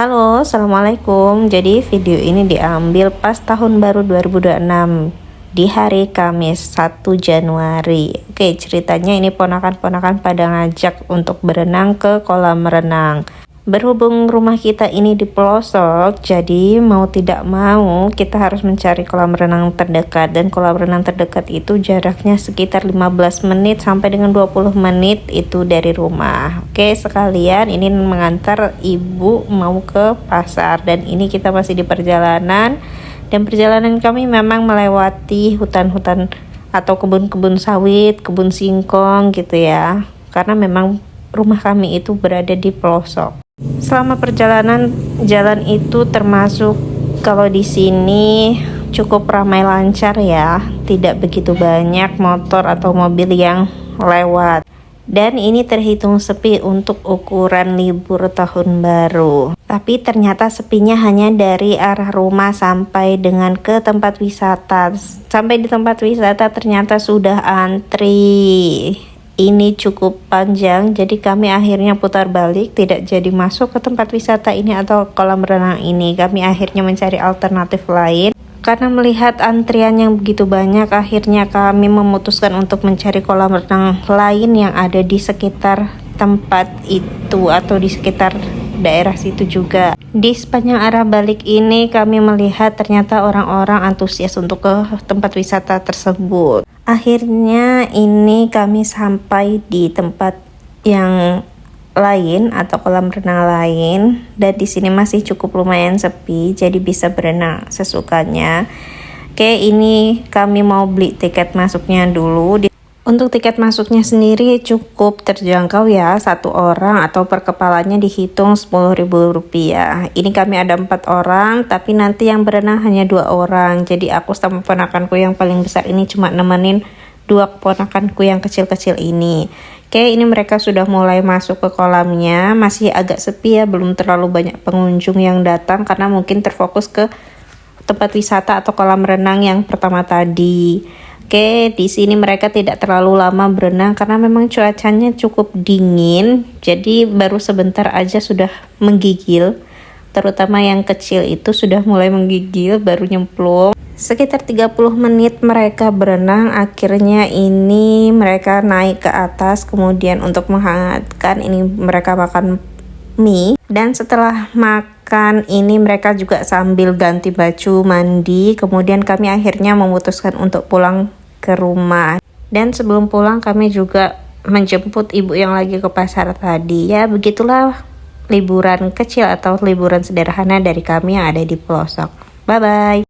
Halo, Assalamualaikum. Jadi video ini diambil pas tahun baru 2026 di hari Kamis 1 Januari. Oke, ceritanya ini ponakan-ponakan pada ngajak untuk berenang ke kolam renang. Berhubung rumah kita ini di pelosok, jadi mau tidak mau kita harus mencari kolam renang terdekat, dan kolam renang terdekat itu jaraknya sekitar 15 menit sampai dengan 20 menit itu dari rumah. Oke, sekalian ini mengantar ibu mau ke pasar, dan ini kita masih di perjalanan, dan perjalanan kami memang melewati hutan-hutan atau kebun-kebun sawit, kebun singkong gitu ya, karena memang rumah kami itu berada di pelosok. Selama perjalanan jalan itu termasuk kalau di sini cukup ramai lancar ya, tidak begitu banyak motor atau mobil yang lewat. Dan ini terhitung sepi untuk ukuran libur tahun baru. Tapi ternyata sepinya hanya dari arah rumah sampai dengan ke tempat wisata. Sampai di tempat wisata ternyata sudah antri. Ini cukup panjang, jadi kami akhirnya putar balik, tidak jadi masuk ke tempat wisata ini atau kolam renang ini. Kami akhirnya mencari alternatif lain. Karena melihat antrian yang begitu banyak, akhirnya kami memutuskan untuk mencari kolam renang lain yang ada di sekitar tempat itu atau di sekitar daerah situ juga. Di sepanjang arah balik ini kami melihat ternyata orang-orang antusias untuk ke tempat wisata tersebut. Akhirnya ini kami sampai di tempat yang lain atau kolam renang lain, dan di sini masih cukup lumayan sepi, jadi bisa berenang sesukanya. Oke, ini kami mau beli tiket masuknya dulu. Untuk tiket masuknya sendiri cukup terjangkau ya, satu orang atau per kepalanya dihitung Rp10.000. Ini kami ada 4 orang, tapi nanti yang berenang hanya 2 orang. Jadi aku sama ponakanku yang paling besar ini cuma nemenin 2 keponakanku yang kecil-kecil ini. Oke, ini mereka sudah mulai masuk ke kolamnya. Masih agak sepi ya, belum terlalu banyak pengunjung yang datang karena mungkin terfokus ke tempat wisata atau kolam renang yang pertama tadi. Oke, di sini mereka tidak terlalu lama berenang karena memang cuacanya cukup dingin. Jadi baru sebentar aja sudah menggigil. Terutama yang kecil itu sudah mulai menggigil, baru nyemplung. Sekitar 30 menit mereka berenang, akhirnya ini mereka naik ke atas. Kemudian untuk menghangatkan ini mereka makan mie. Dan setelah makan ini mereka juga sambil ganti baju, mandi. Kemudian kami akhirnya memutuskan untuk pulang ke rumah. Dan sebelum pulang kami juga menjemput ibu yang lagi ke pasar tadi. Ya begitulah liburan kecil atau liburan sederhana dari kami yang ada di pelosok. Bye bye.